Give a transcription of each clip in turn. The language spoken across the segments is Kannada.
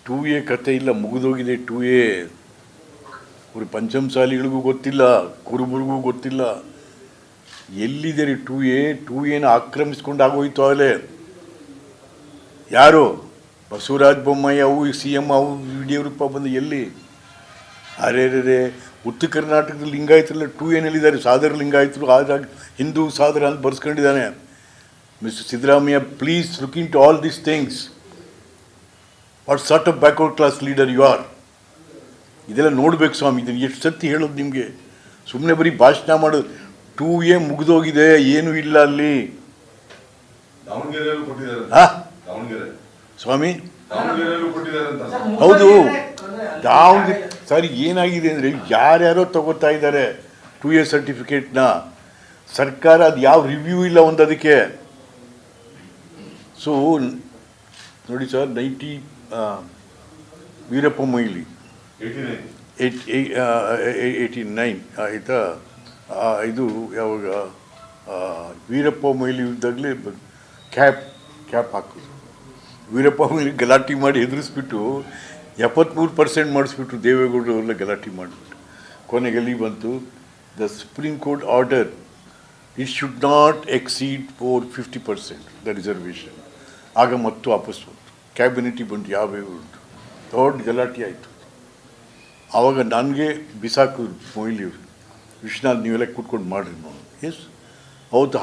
ಟೂ ಎ ಕತೆ ಇಲ್ಲ, ಮುಗಿದೋಗಿದೆ ಟೂ ಎ. ಅವ್ರು ಪಂಚಮಸಾಲಿಗಳಿಗೂ ಗೊತ್ತಿಲ್ಲ, ಕುರುಬರಿಗೂ ಗೊತ್ತಿಲ್ಲ ಎಲ್ಲಿದೆ ರೀ ಟೂ ಎ. ಟೂ ಎನ ಆಕ್ರಮಿಸ್ಕೊಂಡು ಆಗೋಯ್ತು ಆಗಲೇ. ಯಾರು ಬಸವರಾಜ ಬೊಮ್ಮಾಯಿ ಅವು CM ಅವು ಯಡಿಯೂರಪ್ಪ ಬಂದು ಎಲ್ಲಿ? ಅರೆ ಉತ್ತರ ಕರ್ನಾಟಕದಲ್ಲಿ ಲಿಂಗಾಯತರಲ್ಲ ಟೂ ಎನಲ್ಲಿದ್ದಾರೆ. ಸಾದರ ಲಿಂಗಾಯತರು ಹಾಗಾಗಿ ಹಿಂದೂ ಸಾದರ ಅಂತ ಬರ್ಸ್ಕೊಂಡಿದ್ದಾನೆ. Mister Siddaramaiah, please look in to all these things. What sort of backward class leader you are? ಇದೆಲ್ಲ ನೋಡ್ಬೇಕು ಸ್ವಾಮಿ. ಇದನ್ನು ಎಷ್ಟು ಸತಿ ಹೇಳೋದು ನಿಮಗೆ? ಸುಮ್ಮನೆ ಬರೀ ಭಾಷಣ ಮಾಡೋದು. ಟೂ ಎ ಮುಗಿದೋಗಿದೆ, ಏನೂ ಇಲ್ಲ ಅಲ್ಲಿ. ಸ್ವಾಮಿ ಹೌದು, ದಾವಣಗೆರೆ ಸರಿ. ಏನಾಗಿದೆ ಅಂದರೆ ಯಾರ್ಯಾರೋ ತಗೋತಾ ಇದ್ದಾರೆ ಟೂ ಎ ಸರ್ಟಿಫಿಕೇಟ್ನ. ಸರ್ಕಾರ ಅದು ಯಾವ ರಿವ್ಯೂ ಇಲ್ಲ ಒಂದು ಅದಕ್ಕೆ. ಸೊ ನೋಡಿ ಸರ್, 90 ವೀರಪ್ಪ ಮೊಯ್ಲಿ 89 ಆಯಿತಾ. ಇದು ಯಾವಾಗ ವೀರಪ್ಪ ಮೊಯ್ಲಿ ಇದ್ದಾಗಲೇ ಕ್ಯಾಪ್ ಹಾಕೋದು. ವೀರಪ್ಪ ಮೊಯ್ಲಿ ಗಲಾಟೆ ಮಾಡಿ ಹೆದರಿಸ್ಬಿಟ್ಟು 73% ಮಾಡಿಸ್ಬಿಟ್ರು. ದೇವೇಗೌಡರು ಅವರೆಲ್ಲ ಗಲಾಟೆ ಮಾಡಿಬಿಟ್ಟು ಕೊನೆಗೆ ಎಲ್ಲಿ ಬಂತು? The supreme court order it should not exceed 50% the reservation. ಆಗ ಮತ್ತು ವಾಪಸ್ ಬಂತು, ಕ್ಯಾಬಿನೆಟಿಗೆ ಬಂತು, ಯಾವ್ಯಾವ ಉಂಟು. ದೊಡ್ಡ ಗಲಾಟೆ ಆಯಿತು. ಆವಾಗ ನನಗೆ ಬಿಸಾಕಿದ್ರು ಮೊಯ್ಲಿಯವರು, ವಿಶ್ವನಾಥ್ ನೀವೆಲ್ಲ ಕೂತ್ಕೊಂಡು ಮಾಡಿರಿ ನಾವು. ಎಸ್ ಅವತ್ತು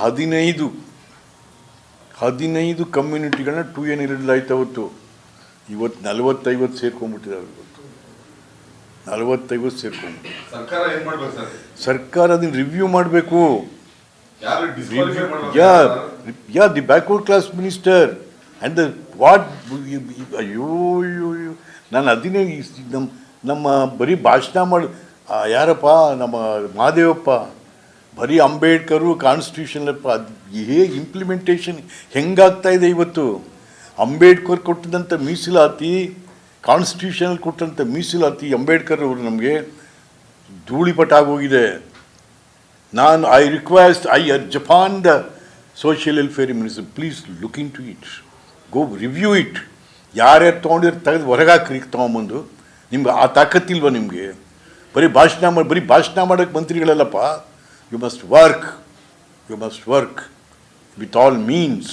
15 ಕಮ್ಯುನಿಟಿಗಳನ್ನ ಟೂ ಎನ್ ಇರಲಾಯ್ತು ಅವತ್ತು. ಇವತ್ತು 40-50 ಸೇರ್ಕೊಂಡ್ಬಿಟ್ಟಿದ್ದಾವೆ. ಇವತ್ತು 40-50 ಸೇರ್ಕೊಂಡ್ಬಿಟ್ಟು ಸರ್ಕಾರ ಅದನ್ನು ರಿವ್ಯೂ ಮಾಡಬೇಕು. The backward class minister and the what. ಅಯ್ಯೋ ನಾನು ಅದನ್ನೇ ನಮ್ಮ ಬರೀ ಭಾಷಣ ಮಾಡಿ ಯಾರಪ್ಪ ನಮ್ಮ ಮಹಾದೇವಪ್ಪ ಬರೀ ಅಂಬೇಡ್ಕರು ಕಾನ್ಸ್ಟಿಟ್ಯೂಷನಪ್ಪ. ಅದು ಹೇಗೆ ಇಂಪ್ಲಿಮೆಂಟೇಷನ್ ಹೆಂಗಾಗ್ತಾಯಿದೆ ಇವತ್ತು? ಅಂಬೇಡ್ಕರ್ ಕೊಟ್ಟಂಥ ಮೀಸಲಾತಿ, ಕಾನ್ಸ್ಟಿಟ್ಯೂಷನಲ್ಲಿ ಕೊಟ್ಟಂಥ ಮೀಸಲಾತಿ ಅಂಬೇಡ್ಕರ್ ಅವರು ನಮಗೆ ಧೂಳಿಪಟ ಆಗೋಗಿದೆ. ನಾನು I Japan the social welfare minister, please look in to it, go review it. ಯಾರ್ಯಾರು ತೊಗೊಂಡಿರೋ ತೆಗೆದು ಹೊರಗಾಕ್ರಿ ತೊಗೊಂಬಂದು. ನಿಮ್ಗೆ ಆ ತಾಕತ್ತಿಲ್ವ ನಿಮಗೆ? ಬರೀ ಭಾಷಣ ಮಾಡೋಕ್ಕೆ ಮಂತ್ರಿಗಳಲ್ಲಪ್ಪ. You must work with all means.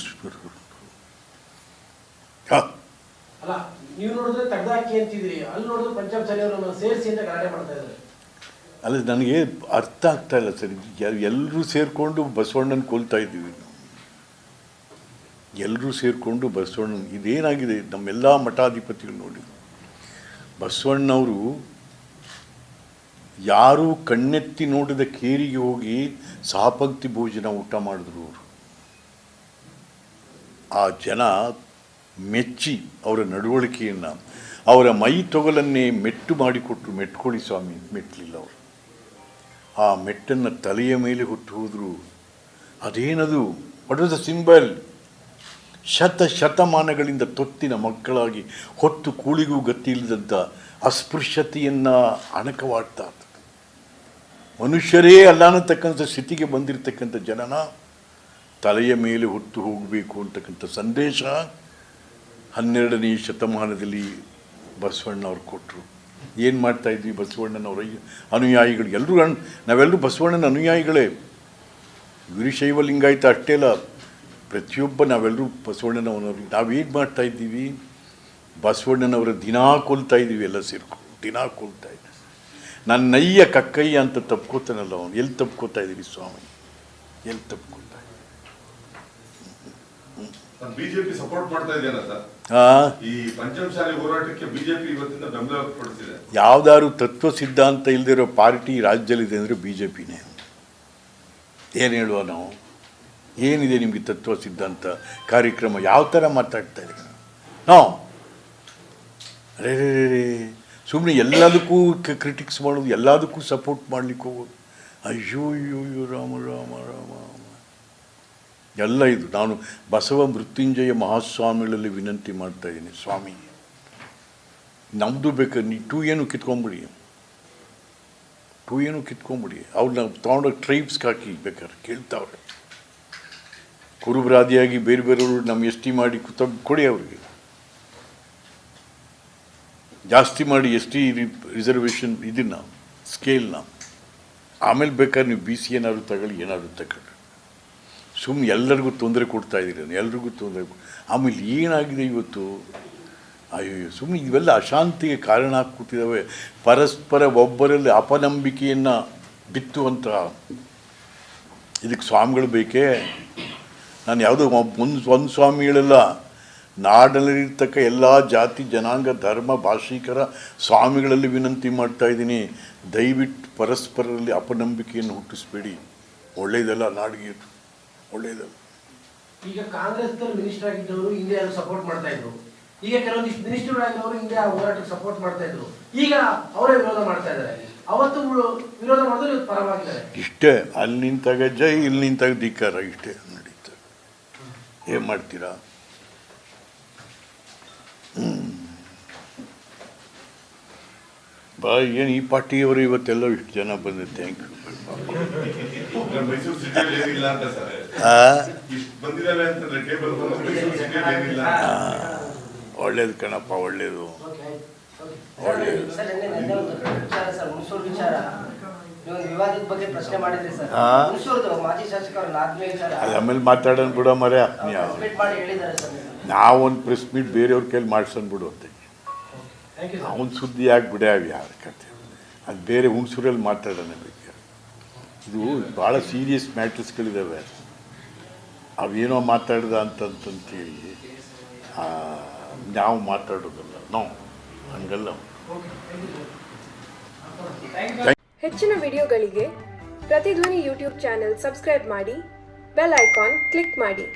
ಅಲ್ಲ, ನನಗೆ ಅರ್ಥ ಆಗ್ತಾ ಇಲ್ಲ ಸರ್. ಎಲ್ಲರೂ ಸೇರಿಕೊಂಡು ಬಸವಣ್ಣನ ಕೊಲ್ತಾ ಇದ್ದೀವಿ ನಾವು. ಎಲ್ಲರೂ ಸೇರಿಕೊಂಡು ಬಸವಣ್ಣನ ಇದೇನಾಗಿದೆ? ನಮ್ಮೆಲ್ಲ ಮಠಾಧಿಪತಿಗಳು ನೋಡಿ, ಬಸವಣ್ಣವರು ಯಾರೂ ಕಣ್ಣೆತ್ತಿ ನೋಡಿದ ಕೇರಿಗೆ ಹೋಗಿ ಸಹಪಂಕ್ತಿ ಭೋಜನ ಊಟ ಮಾಡಿದ್ರು. ಅವರು ಆ ಜನ ಮೆಚ್ಚಿ ಅವರ ನಡವಳಿಕೆಯನ್ನು, ಅವರ ಮೈ ತೊಗಲನ್ನೇ ಮೆಟ್ಟು ಮಾಡಿಕೊಟ್ರು. ಮೆಟ್ಕೊಳ್ಳಿ ಸ್ವಾಮಿ, ಮೆಟ್ಟಲಿಲ್ಲ ಅವರು. ಆ ಮೆಟ್ಟನ್ನು ತಲೆಯ ಮೇಲೆ ಹೊತ್ತು ಹೋದರು. ಅದೇನದು? What was the symbol? ಶತಮಾನಗಳಿಂದ ತೊತ್ತಿನ ಮಕ್ಕಳಾಗಿ ಹೊತ್ತು ಕೂಳಿಗೂ ಗತಿ ಇಲ್ಲದಂಥ ಅಸ್ಪೃಶ್ಯತೆಯನ್ನು ಅಣಕವಾಡ್ತಾ ಮನುಷ್ಯರೇ ಅಲ್ಲ ಅನ್ನತಕ್ಕಂಥ ಸ್ಥಿತಿಗೆ ಬಂದಿರತಕ್ಕಂಥ ಜನನ ತಲೆಯ ಮೇಲೆ ಹೊತ್ತು ಹೋಗಬೇಕು ಅಂತಕ್ಕಂಥ ಸಂದೇಶ 12ನೇ ಶತಮಾನದಲ್ಲಿ ಬಸವಣ್ಣವ್ರು ಕೊಟ್ಟರು. ಏನು ಮಾಡ್ತಾಯಿದ್ವಿ? ಬಸವಣ್ಣನವರ ಅನುಯಾಯಿಗಳು ನಾವೆಲ್ಲರೂ ಬಸವಣ್ಣನ ಅನುಯಾಯಿಗಳೇ. ವೀರಶೈವ ಲಿಂಗಾಯತ ಅಷ್ಟೇ ಅಲ್ಲ, ಪ್ರತಿಯೊಬ್ಬ ನಾವೆಲ್ಲರೂ ಬಸವಣ್ಣನವನವ್ರಿಗೆ. ನಾವೇನು ಮಾಡ್ತಾಯಿದ್ದೀವಿ? ಬಸವಣ್ಣನವರ ದಿನಾ ಕೊಲ್ತಾ ಇದ್ದೀವಿ, ಎಲ್ಲ ಸೇರ್ಕೊಂಡು ದಿನಾ ಕೊಲ್ತಾ ಇದ್ದೀವಿ. ನನ್ನ ನಯ್ಯ ಕಕ್ಕಯ್ಯ ಅಂತ ತಪ್ಕೋತಾನಲ್ಲ ಅವನು. ಎಲ್ಲಿ ತಪ್ಕೋತಾ ಇದ್ದೀವಿ ಸ್ವಾಮಿ? ಎಲ್ಲಿ ತಪ್ಕೋತಾ ಇದ್ದೀವಿ? ಬಿಜೆಪಿ ಸಪೋರ್ಟ್ ಮಾಡ್ತಾ ಇದೆಯಲ್ಲ ಸರ್, ಈ ಪಂಚಮಸಾಲಿ ಹೋರಾಟಕ್ಕೆ ಬಿಜೆಪಿ ಇವತ್ತಿಂದ ಬೆಂಬಲ ಕೊಡ್ತಿದೆ. ಯಾವ್ದಾದ್ರು ತತ್ವ ಸಿದ್ಧಾಂತ ಇಲ್ಲದಿರೋ ಪಾರ್ಟಿ ರಾಜ್ಯದಲ್ಲಿದೆ ಅಂದರೆ ಬಿಜೆಪಿನೇ. ಏನು ಹೇಳುವ ನಾವು? ಏನಿದೆ ನಿಮಗೆ ತತ್ವ ಸಿದ್ಧಾಂತ ಕಾರ್ಯಕ್ರಮ? ಯಾವ ಥರ ಮಾತಾಡ್ತಾ ಇದ್ದೀವಿ ನಾವು? ರೇ ಸುಮ್ಮನೆ ಎಲ್ಲದಕ್ಕೂ ಕ್ರಿಟಿಕ್ಸ್ ಮಾಡೋದು, ಎಲ್ಲದಕ್ಕೂ ಸಪೋರ್ಟ್ ಮಾಡಲಿಕ್ಕೆ ಹೋಗೋದು. ಅಯ್ಯೋ ರಾಮ ರಾಮ ರಾಮ ಎಲ್ಲ ಇದು. ನಾನು ಬಸವ ಮೃತ್ಯುಂಜಯ ಮಹಾಸ್ವಾಮಿಗಳಲ್ಲಿ ವಿನಂತಿ ಮಾಡ್ತಾಯಿದ್ದೀನಿ, ಸ್ವಾಮಿ ನಮ್ಮದು ಬೇಕಾದ್ರೆ ನೀವು ಟೂ ಏನು ಕಿತ್ಕೊಂಬಿಡಿ. ಅವ್ರನ್ನ ತೊಗೊಂಡೋಗಿ ಟ್ರೈಬ್ಸ್ಗೆ ಹಾಕಿ ಬೇಕಾದ್ರೆ ಕೇಳ್ತಾವ್ರೆ. ಕುರುಬರಾದಿಯಾಗಿ ಬೇರೆ ಬೇರೆಯವರು ನಮ್ಮ ಎಸ್ ಟಿ ಮಾಡಿ ಕೊಡಿ ಅವ್ರಿಗೆ. ಜಾಸ್ತಿ ಮಾಡಿ ST ರಿಸರ್ವೇಷನ್ ಇದನ್ನು ಸ್ಕೇಲ್ನ, ಆಮೇಲೆ ಬೇಕಾದ್ರೆ ನೀವು BC ಏನಾದ್ರು ತಗೊಳ್ಳಿ, ಏನಾದರೂ ತಗೊಳ್ಳಿ. ಸುಮ್ಮನೆ ಎಲ್ಲರಿಗೂ ತೊಂದರೆ ಕೊಡ್ತಾಯಿದ್ದೀರಿ, ಎಲ್ರಿಗೂ ತೊಂದರೆ. ಆಮೇಲೆ ಏನಾಗಿದೆ ಇವತ್ತು, ಅಯ್ಯೋ ಸುಮ್ಮನೆ ಇವೆಲ್ಲ ಅಶಾಂತಿಗೆ ಕಾರಣ ಕೂತಿದ್ದಾವೆ. ಪರಸ್ಪರ ಒಬ್ಬರಲ್ಲಿ ಅಪನಂಬಿಕೆಯನ್ನು ಬಿತ್ತುವಂಥ ಇದಕ್ಕೆ ಸ್ವಾಮಿಗಳು ಬೇಕೇ? ನಾನು ಯಾವುದೋ ಒಂದು ಸ್ವಾಮಿಗಳೆಲ್ಲ, ನಾಡಲ್ಲಿರ್ತಕ್ಕ ಎಲ್ಲ ಜಾತಿ ಜನಾಂಗ ಧರ್ಮ ಭಾಷಿಕರ ಸ್ವಾಮಿಗಳಲ್ಲಿ ವಿನಂತಿ ಮಾಡ್ತಾಯಿದ್ದೀನಿ, ದಯವಿಟ್ಟು ಪರಸ್ಪರರಲ್ಲಿ ಅಪನಂಬಿಕೆಯನ್ನು ಹುಟ್ಟಿಸ್ಬೇಡಿ. ಒಳ್ಳೆಯದಲ್ಲ, ನಾಡಿಗೆ ಒಳ್ಳೆಯದಲ್ಲ. ಈಗ ಕಾಂಗ್ರೆಸ್ ಮಿನಿಸ್ಟರ್ ಆಗಿದ್ದವರು ಇಂಡಿಯಾ ಸಪೋರ್ಟ್ ಮಾಡ್ತಾ ಇದ್ರು, ಈಗ ಕೆಲವೊಂದಿಷ್ಟು ಮಿನಿಸ್ಟರ್ ಆಗಿದ್ದವರು ಇಂಡಿಯಾ ಹೋರಾಟಕ್ಕೆ ಸಪೋರ್ಟ್ ಮಾಡ್ತಾ ಇದ್ರು, ಈಗ ಅವರೇ ವಿರೋಧ ಮಾಡ್ತಾ ಇದ್ದಾರೆ. ಅವತ್ತು ವಿರೋಧ ಮಾಡಿದ್ರೆ ಇವತ್ತು ಪರವಾಗಿದ್ದಾರೆ. ಇಷ್ಟೇ, ಅಲ್ಲಿ ನಿಂತಾಗ ಜೈ, ಇಲ್ಲಿ ನಿಂತಾಗ ಧಿಕ್ಕಾರ, ಇಷ್ಟೇ ನಡೀತಾರೆ. ಏನು ಮಾಡ್ತೀರಾ? ಏನು ಈ ಪಾರ್ಟಿಯವರು ಇವತ್ತೆಲ್ಲ ಇಷ್ಟು ಜನ ಬಂದಿದೆ. Thank you. ಮೈಸೂರು ಸಿಟಿಯಲ್ಲಿ ಏನಿಲ್ಲ ಅಂತ ಸರ್, ಇಷ್ಟು ಬಂದಿದ್ದಾವೆ ಅಂತಂದ್ರೆ ಟೇಬಲ್ ಮೈಸೂರು ಸಿಟಿಯಲ್ಲಿ ಏನಿಲ್ಲ. ಒಳ್ಳೇದು ಕಣಪ್ಪ, ಒಳ್ಳೇದು ಒಳ್ಳೇದು. ಅದು ಆಮೇಲೆ ಮಾತಾಡೋಣ ಬಿಡೋ ಮರ್ಯ. ನಾವೊಂದು ಪ್ರೆಸ್ ಮೀಟ್ ಬೇರೆಯವ್ರ ಕೈಲಿ ಮಾಡ್ಸೋಣ ಬಿಡು ಅಂತ. ಅವನ ಸುದ್ದಿ ಆಗಿಬಿಡೇ ಅವು ಯಾರ ಕತೆ, ಅದು ಬೇರೆ ಹುಣಸೂರಲ್ಲಿ ಮಾತಾಡೋಣ ಬೇಕಾದ್ರೆ. ಇದು ಭಾಳ ಸೀರಿಯಸ್ ಮ್ಯಾಟರ್ಸ್ಗಳಿದ್ದಾವೆ, ಅವೇನೋ ಮಾತಾಡ್ದ ಅಂತಂತೇಳಿ ನಾವು ಮಾತಾಡೋದಲ್ಲ, ನಾವು ಹಂಗಲ್ಲ. ಹೆಚ್ಚಿನ ವಿಡಿಯೋಗಳಿಗೆ ಪ್ರತಿಧ್ವನಿ ಯೂಟ್ಯೂಬ್ ಚಾನೆಲ್ ಸಬ್ಸ್ಕ್ರೈಬ್ ಮಾಡಿ, ಬೆಲ್ ಐಕಾನ್ ಕ್ಲಿಕ್ ಮಾಡಿ.